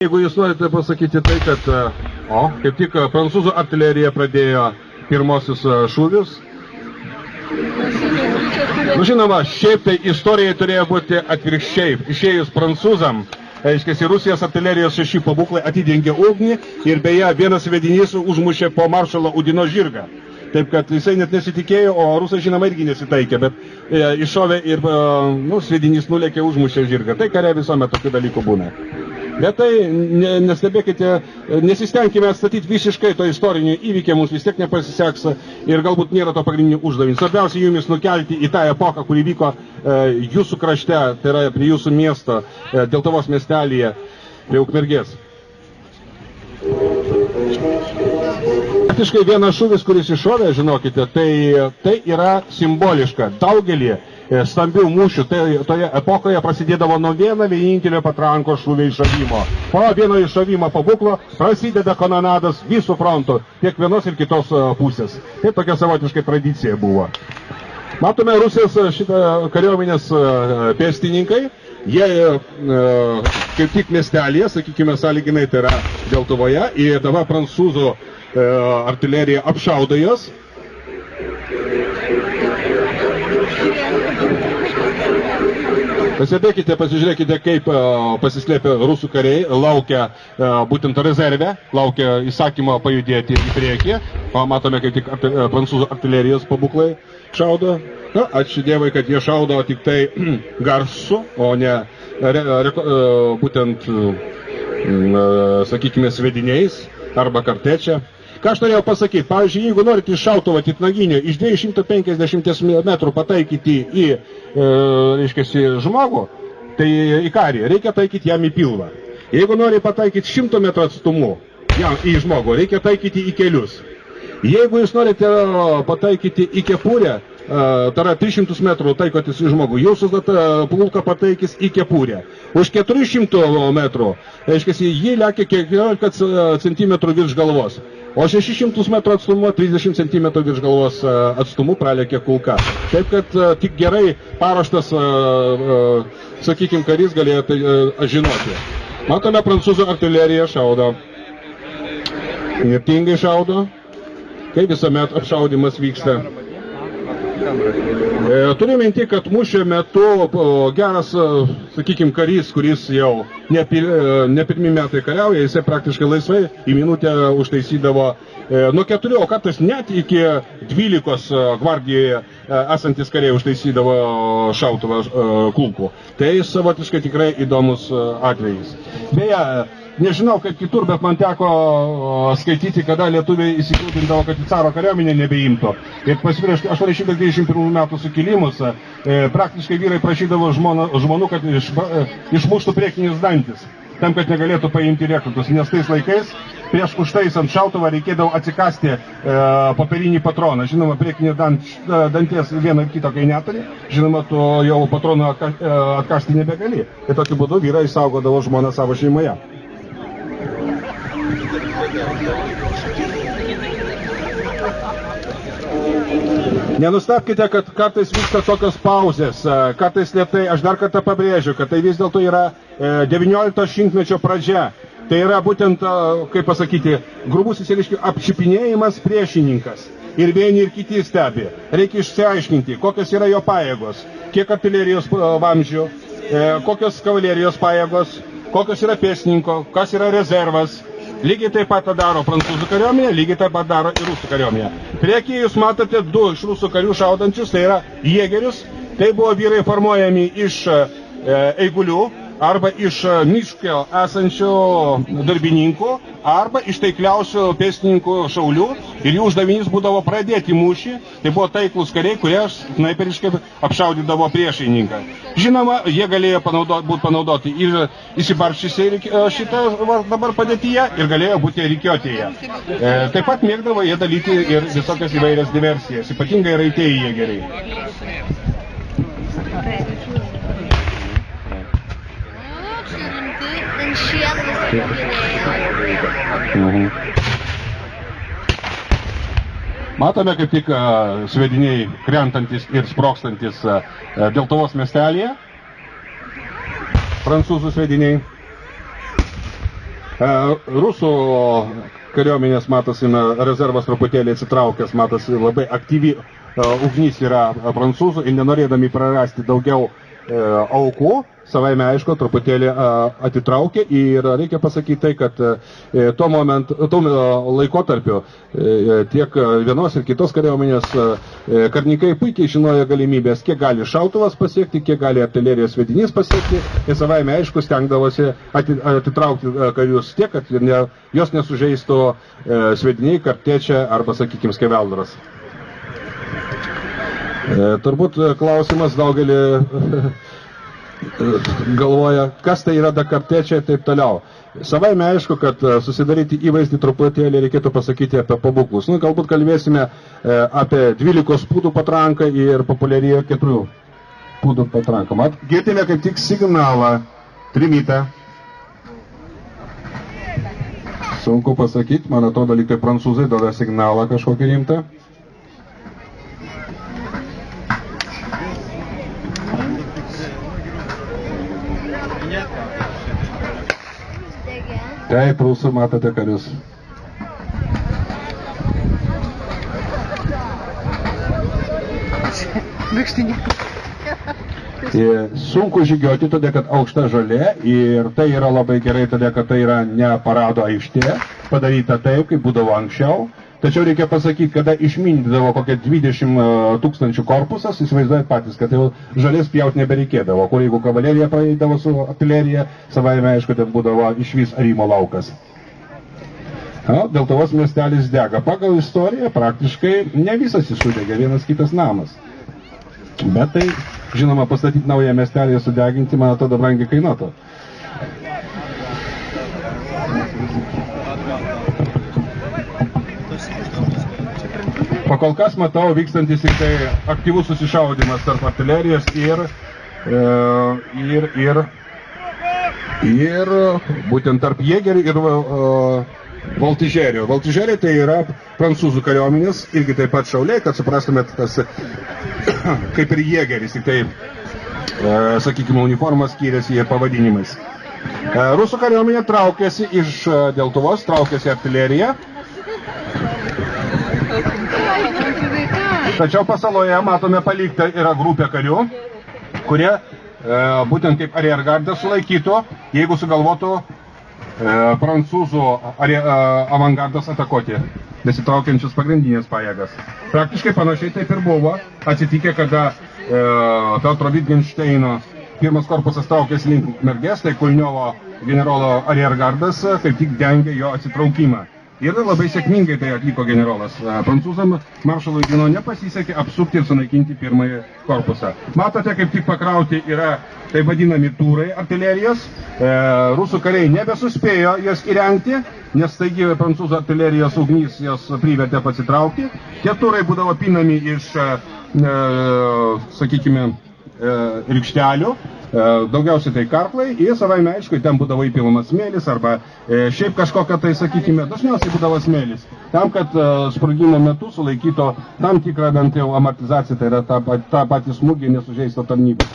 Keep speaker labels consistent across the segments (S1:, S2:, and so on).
S1: Jeigu jūs norite pasakyti tai, kad kaip tik prancūzų artilerija pradėjo pirmosius šūvius. Žinoma, šiaip tai istorijai turėjo būti atvirkščiai. Išėjus prancūzam, aiškiai, Rusijos artilerijos 6 pabūklai atidengė ugnį ir beje vienas sviedinys užmušė po maršalo Udino žirgą. Taip, kad jisai net nesitikėjo, o rusai žinoma irgi nesitaikė, bet iššovė ir sviedinys nulėkė užmušė žirgą. Tai kare visuomet tokių dalykų būna. Bet tai nestebėkite, nesistengime atstatyti visiškai to istorinio įvykio, mums vis tiek nepasiseks ir galbūt nėra to pagrindinio uždavinio. Svarbiausia jumis nukelti į tą epochą, kuri vyko jūsų krašte, tai yra prie jūsų miesto, Deltuvos miestelyje, prie Ukmergės. Praktiškai vienas šūvis, kuris iššovė, žinokite, tai yra simboliška. Daugelį stambių mūšių toje epochoje prasidėdavo nuo vienintelio patranko šūvio iššovimo. Po vieno iššovimo pabūklo prasideda kanonadas visų frontų, tiek vienos ir kitos pusės. Tai tokia savotiškai tradicija buvo. Matome Rusijos šitą kariuomenės pėstininkai. Jie kaip tik miestelėje, sakykime, sąlyginai tai yra Deltuvoje, ir dabar prancūzų artilerija apšaudo jos. Pasibėkite, pasižiūrėkite, kaip pasislėpia rusų kariai, laukia būtent rezervę, laukia įsakymo pajudėti į priekį. Matome, kaip tik prancūzų artilerijos pabūklai šaudo. Na, ačiū Dievui, kad jie šaudo tik tai garsu, o ne būtent, sakykime, sviediniais arba kartečia. Ką aš norėjau pasakyti, pavyzdžiui, jeigu norite iš šautuvo titnaginio iš 250 metrų pataikyti į, reiškiasi, žmogų, tai į karį, reikia taikyti jam į pilvą. Jeigu nori pataikyti 100 metrų atstumu į žmogų, reikia taikyti į kelius. Jeigu jūs norite pataikyti į kepurę, tai yra 300 metrų taikotis į žmogų, jūsų pulka pataikys į kepurę. Už 400 metrų, reiškiasi, jį lekia 14 cm virš galvos. O 600 metrų atstumu, 30 cm virš galvos atstumu pralėkė kulka. Taip, kad tik gerai paruoštas, sakykime, karys galėjo tai žinoti. Matome, prancūzų artilerija šaudo. Nirtingai šaudo. Kaip visuomet apšaudimas vyksta. Turiu minti, kad mūšio metu geras, sakykime, karys, kuris jau ne pirmi metai kariauja, jisai praktiškai laisvai į minutę užtaisydavo nuo 4, o kartais net iki 12 gvardijoje esantis kariai užtaisydavo šautuvą kulkų. Tai savotiškai tikrai įdomus atvejis. Beje, nežinau kaip kitur, bet man teko skaityti, kada lietuviai įsikūpindavo, kad į caro kariuomenę nebeimto. Ir prieš 821 metų sukilimus praktiškai vyrai prašydavo žmonų, kad išmuštų priekinius dantis, tam, kad negalėtų paimti rekrutus. Nes tais laikais prieš užtaisant šautuvą reikėdavo atsikasti papirinį patroną. Žinoma, priekinį danties vieno ir kito kai neturi, žinoma, tu jau patroną atkasti nebegali. Ir tokiu būdu vyrai saugodavo žmoną savo šeimoje. Nenustapkite, kad kartais vyksta tokios pauzės, kartais lėtai, aš dar kartą pabrėžiu, kad tai vis dėlto yra 19 šimtmečio pradžia. Tai yra būtent, kaip pasakyti, grubusis apčipinėjimas priešininkas. Ir vieni ir kiti stebi. Reikia išsiaiškinti, kokios yra jo pajėgos, kiek artilerijos vamzdžių, kokios kavalerijos pajėgos, kokios yra pėstininko, kas yra rezervas. Lygiai taip pat daro prancūzų kariuomenė, lygiai taip pat daro ir rusų kariuomenė. Priekyje jūs matote 2 iš rusų karių šaudančius, tai yra jėgerius. Tai buvo vyrai formuojami iš eigulių arba iš miško esančių darbininkų arba iš taikliausių pėstininkų šaulių. Ir jų uždavinys būdavo pradėti mūšį. Tai buvo taiklus kariai, kurie snaiperiškai apšaudydavo priešininką. Žinoma, jie galėjo būti panaudoti ir įsibarščiusiai šitą dabar padėtyje ir galėjo būti rikiuotėje. Taip pat mėgdavo jie dalyti ir visokias įvairias diversijas, ypatingai raitėjai jėgeriai. Matome kaip tik sviediniai krentantis ir sprokstantis Deltuvos miestelėje. Prancūzų sviediniai. Rusų kariuomenės matosi, rezervas truputėlį atsitraukęs, matosi labai aktyvi ugnis yra prancūzų ir nenorėdami prarasti daugiau aukų, savaime aišku, truputėlį atitraukė ir reikia pasakyti tai, kad tuo laikotarpiu tiek vienos ir kitos kariuomenės karininkai puikiai žinojo galimybės, kiek gali šautuvas pasiekti, kiek gali artilerijos sviedinys pasiekti ir savaime aišku stengdavosi atitraukti karius tiek, kad jos nesužeistų sviediniai, kartečia arba, sakykime, skeveldras. Turbūt klausimas daugelį galvoja, kas tai yra dakartečia ir taip toliau. Savaime aišku, kad susidaryti įvaizdį truputėlį reikėtų pasakyti apie pabūklus. Galbūt kalbėsime apie 12 pūdų patranką ir populiarėjo 4 pūdų patranką. Girdime kaip tik signalą, trimitą. Sunku pasakyti, man atrodo, lyg tai prancūzai duoda signalą kažkokį rimtą. Taip, rusų matote karius. Sunku žygiuoti, todėl kad aukšta žolė ir tai yra labai gerai, todėl kad tai yra ne parado aikštė, padaryta taip, kaip būdavo anksčiau. Tačiau reikia pasakyti, kada išmindydavo kokią 20 000 korpusas, įsivaizduojat patys, kad jau žalės pjauti nebereikėdavo, kur jeigu kavalerija praeidavo su artilerija, savaime aišku, ten būdavo išvis arimo laukas. Deltuvos miestelis dega. Pagal istoriją praktiškai ne visas jis sudegė, vienas kitas namas. Bet tai, žinoma, pastatyti naują miestelį ir sudeginti, man atrodo, brangiai kainuotų. Pakol kas matau vykstantis tik tai aktyvus susišaudymas tarp artilerijos ir būtent tarp jėgerių ir voltižerių. Voltižeriai tai yra prancūzų kariuomenės, irgi taip pat šauliai, kad suprastumėt, tas kaip ir jėgeris, tik tai, sakykime, uniformas skiriasi ir pavadinimais. Rusų kariuomenė traukėsi iš Deltuvos, traukėsi artileriją. Tačiau pasaloje matome palikta yra grupė karių, kurie būtent kaip ariergardą sulaikytų, jeigu sugalvotų prancūzų avangardas atakuoti besitraukiančius pagrindinės pajėgas. Praktiškai panašiai taip ir buvo atsitikę, kada Piotro Wittgensteino pirmas korpusas traukėsi link Mergės, tai Kulniovo generolo ariergardas kaip tik dengė jo atsitraukimą. Ir labai sėkmingai tai atliko generolas. Prancūzam maršalui Gino nepasisekė apsukti ir sunaikinti pirmąjį korpusą. Matote, kaip tik pakrauti yra tai vadinami tūrai artilerijos. Rusų kariai nebesuspėjo jas įrengti, nes taigi prancūzų artilerijos ugnys jos privertė pasitraukti. Tie tūrai būdavo pinami iš, sakykime, rykštelių. Daugiausiai tai karklai ir savaime aišku, ten būdavo įpilamas smėlis arba šiaip kažkokia tai, sakykime, dažniausiai būdavo smėlis. Tam, kad sprogimo metu sulaikyto tam tikrą bent jau amortizaciją, tai yra tą patį smūgį nesužeisto tarnybą.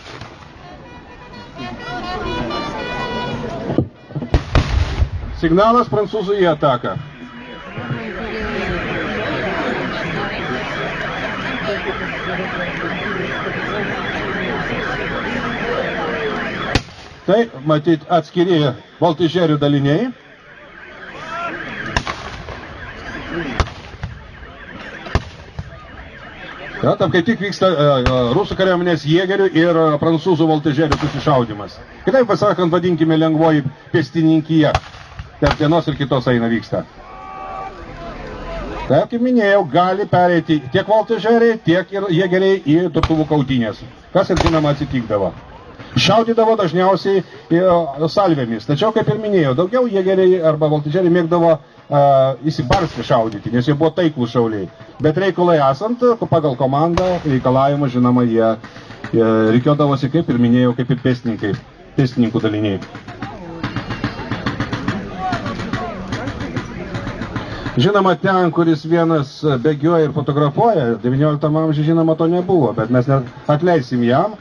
S1: Signalas prancūzų į ataką. Tai, matyt, atskiri voltižerių daliniai. Tam kaip tik vyksta rusų kariuomenės jėgerių ir prancūzų voltižerių susišaudymas. Kitaip pasakant, vadinkime lengvoji pėstininkija. Tarp vienos ir kitos eina vyksta. Taip, kaip minėjau, gali pereiti tiek voltižeriai, tiek ir jėgeriai į turtuvų kautynės. Kas ir žinoma atsitikdavo. Šaudydavo dažniausiai salvėmis. Tačiau, kaip ir minėjau, daugiau jėgeriai arba voltižeriai mėgdavo įsibarsti šaudyti, nes jie buvo taiklų šauliai. Bet reikalai esant, pagal komandą, reikalavimą, žinoma, jie reikiodavosi, kaip ir minėjau, kaip ir pėstininkų daliniai. Žinoma, ten, kuris vienas bėgioja ir fotografuoja, 19 amžiuje, žinoma, to nebuvo, bet mes atleisim jam.